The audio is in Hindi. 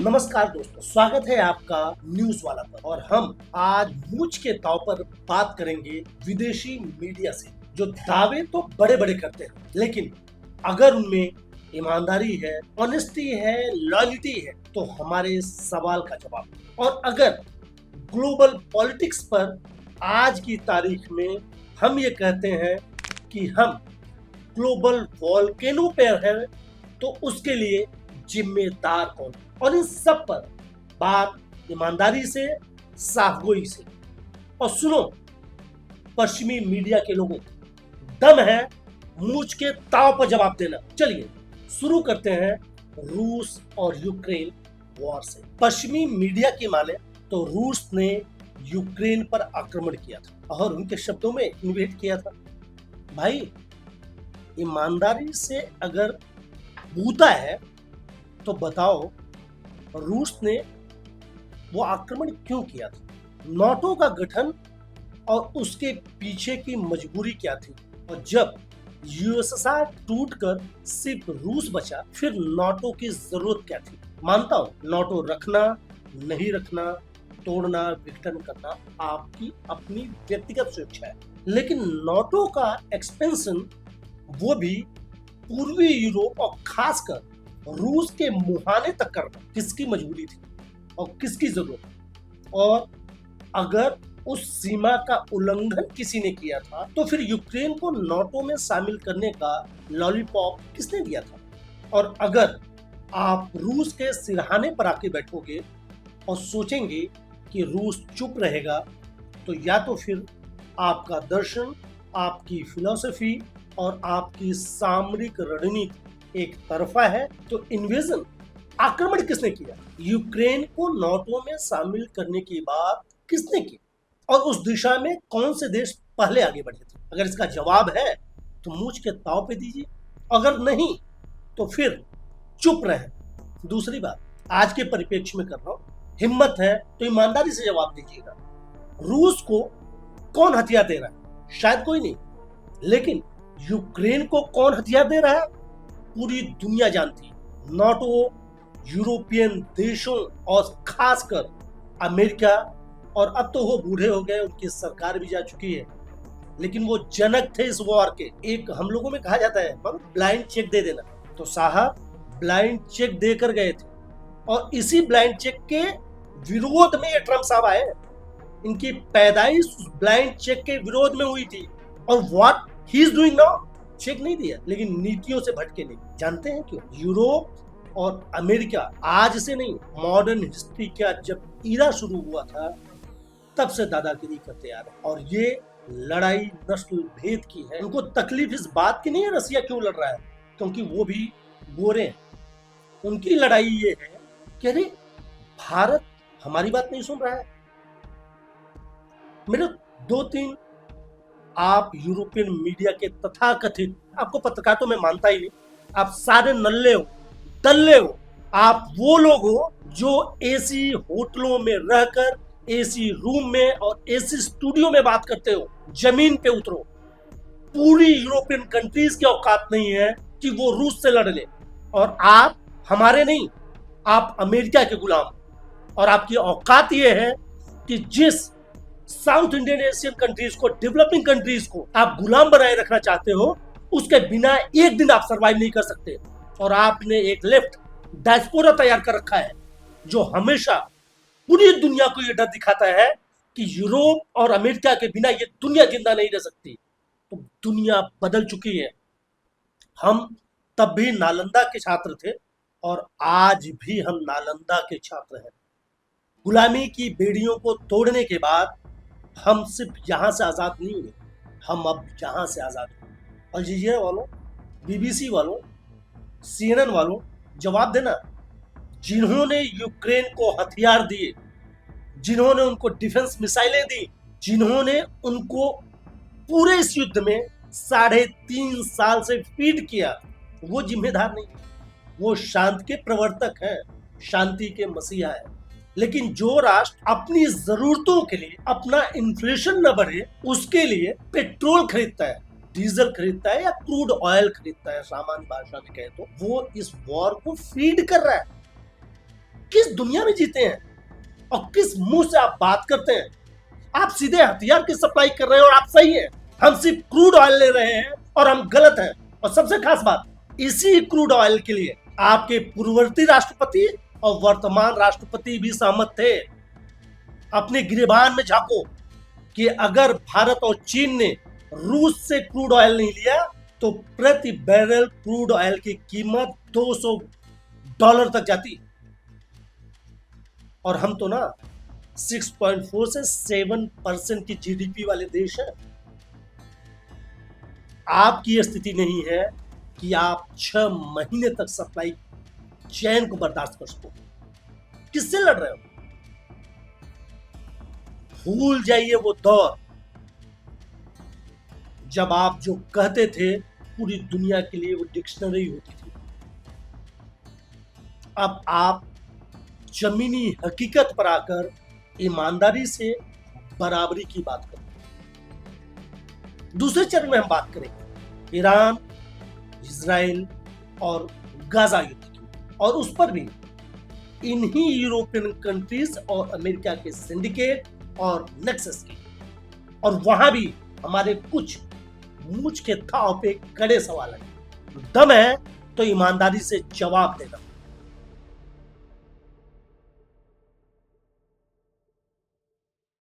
नमस्कार दोस्तों, स्वागत है आपका न्यूज वाला पर। और हम आज मूंछ के दांव पर बात करेंगे विदेशी मीडिया से, जो दावे तो बड़े बड़े करते हैं, लेकिन अगर उनमें ईमानदारी है, ऑनेस्टी है, लॉयल्टी है, तो हमारे सवाल का जवाब। और अगर ग्लोबल पॉलिटिक्स पर आज की तारीख में हम ये कहते हैं कि हम ग्लोबल वॉल्केनो पर हैं, तो उसके लिए जिम्मेदार कौन? और इन सब पर बात ईमानदारी से, साफगोई से। और सुनो पश्चिमी मीडिया के लोगों, दम है मूंछ के ताव पर जवाब देना। चलिए शुरू करते हैं रूस और यूक्रेन वॉर से। पश्चिमी मीडिया की माने तो रूस ने यूक्रेन पर आक्रमण किया था और उनके शब्दों में इन्वेट किया था। भाई ईमानदारी से अगर पूछता है तो बताओ, रूस ने वो आक्रमण क्यों किया था? नाटो का गठन और उसके पीछे की मजबूरी क्या थी? और जब यूएसएसआर टूटकर सिर्फ रूस बचा, फिर नाटो की जरूरत क्या थी? मानता हूं नाटो रखना, नहीं रखना, तोड़ना, विघटन करना आपकी अपनी व्यक्तिगत स्वेच्छा है, लेकिन नाटो का एक्सपेंशन, वो भी पूर्वी यूरोप और खासकर रूस के मुहाने तक करना, किसकी मजबूरी थी और किसकी जरूरत? और अगर उस सीमा का उल्लंघन किसी ने किया था, तो फिर यूक्रेन को नाटो में शामिल करने का लॉलीपॉप किसने दिया था? और अगर आप रूस के सिरहाने पर आके बैठोगे और सोचेंगे कि रूस चुप रहेगा, तो या तो फिर आपका दर्शन, आपकी फिलॉसफी और आपकी सामरिक रणनीति एक तरफा है। तो इन्वेजन, आक्रमण किसने किया? यूक्रेन को नाटो में शामिल करने की बात किसने की? और उस दिशा में कौन से देश पहले आगे बढ़े थे? अगर इसका जवाब है तो मूंछ के ताव पे दीजिए, अगर नहीं तो फिर चुप रहे। दूसरी बात, आज के परिप्रेक्ष्य में कर रहा हूं, हिम्मत है तो ईमानदारी से जवाब दीजिएगा। रूस को कौन हथियार दे रहा है? शायद कोई नहीं, लेकिन यूक्रेन को कौन हथियार दे रहा है? पूरी दुनिया जानती है। नाटो, यूरोपियन देशों और खासकर अमेरिका, और अब तो वो बूढ़े हो गए, उनकी सरकार भी जा चुकी है, लेकिन वो जनक थे इस वॉर के। एक हम लोगों में कहा जाता है ब्लाइंड चेक दे देना, तो साहब ब्लाइंड चेक देकर गए थे। और इसी ब्लाइंड चेक के विरोध में ये ट्रम्प साहब आए। इनकी पैदाइश ब्लाइंड चेक के विरोध में हुई थी। और what he is doing now? Check नहीं दिया, लेकिन नीतियों से भटके नहीं। जानते हैं क्यों? यूरोप और अमेरिका आज से नहीं, मॉडर्न हिस्ट्री का जब ईरा शुरू हुआ था, तब से दादागिरी करते आ रहे। और ये लड़ाई नस्ल भेद की है। उनको तकलीफ इस बात की नहीं है रसिया क्यों लड़ रहा है, क्योंकि वो भी गोरे हैं। उनकी लड़ाई ये है कि अरे भारत हमारी बात नहीं सुन रहा है। मेरे दो तीन आप यूरोपियन मीडिया के तथाकथित, आपको पत्रकार तो मैं मानता ही नहीं, आप सारे नल्ले हो, दल्ले हो। आप वो लोग हो जो एसी होटलों में रहकर, एसी रूम में और एसी स्टूडियो में बात करते हो। जमीन पे उतरो। पूरी यूरोपियन कंट्रीज की औकात नहीं है कि वो रूस से लड़ ले, और आप हमारे नहीं, आप अमेरिका के गुलाम। और आपकी औकात ये है कि जिस साउथ इंडियन एशियन कंट्रीज को, डेवलपिंग कंट्रीज को आप गुलाम बनाए रखना चाहते हो, उसके बिना एक दिन आप सरवाइव नहीं कर सकते। और आपने एक लेफ्ट डायस्पोरा तैयार कर रखा है, जो हमेशा पूरी दुनिया को यह डर दिखाता है कि यूरोप और अमेरिका के बिना ये दुनिया जिंदा नहीं रह सकती। तो दुनिया बदल चुकी है। हम तब भी नालंदा के छात्र थे और आज भी हम नालंदा के छात्र हैं। गुलामी की बेड़ियों को तोड़ने के बाद हम सिर्फ यहां से आजाद नहीं हुए, हम अब यहां से आजाद हुए। अल जजीरा वालों, बीबीसी वालों, सीएनएन वालों, जवाब देना। जिन्होंने यूक्रेन को हथियार दिए, जिन्होंने उनको डिफेंस मिसाइलें दी, जिन्होंने उनको पूरे इस युद्ध में 3.5 साल से फीड किया, वो जिम्मेदार नहीं। वो शांति के प्रवर्तक हैं, शांति के मसीहा है। लेकिन जो राष्ट्र अपनी जरूरतों के लिए, अपना इन्फ्लेशन न बढ़े, उसके लिए पेट्रोल खरीदता है, डीजल खरीदता है या क्रूड ऑयल खरीदता है, सामान्य भाषा में कहे तो, वो इस वॉर को फीड कर रहा है। किस दुनिया में जीते हैं और किस मुंह से आप बात करते हैं? आप सीधे हथियार की सप्लाई कर रहे हैं और आप सही हैं। हम सिर्फ क्रूड ऑयल ले रहे हैं और हम गलत हैं। और सबसे खास बात, इसी क्रूड ऑयल के लिए आपके पूर्ववर्ती राष्ट्रपति और वर्तमान राष्ट्रपति भी सहमत थे। अपने गिरेबान में झांको कि अगर भारत और चीन ने रूस से क्रूड ऑयल नहीं लिया तो प्रति बैरल क्रूड ऑयल की कीमत $200 तक जाती। और हम तो ना 6.4 से 7% की जीडीपी वाले देश हैं। आपकी स्थिति नहीं है कि आप 6 महीने तक सप्लाई चेन को बर्दाश्त कर सको। किससे लड़ रहे हो? भूल जाइए वो दौर जब आप जो कहते थे पूरी दुनिया के लिए वो डिक्शनरी होती थी। अब आप जमीनी हकीकत पर आकर ईमानदारी से बराबरी की बात करें। दूसरे चरण में हम बात करेंगे ईरान, इजराइल और गाजा युद्ध की, और उस पर भी इन्हीं यूरोपियन कंट्रीज और अमेरिका के सिंडिकेट और नेक्सस की। और वहां भी हमारे कुछ मूंछ के थाव पे कड़े सवाल हैं। दम है तो ईमानदारी से जवाब देना।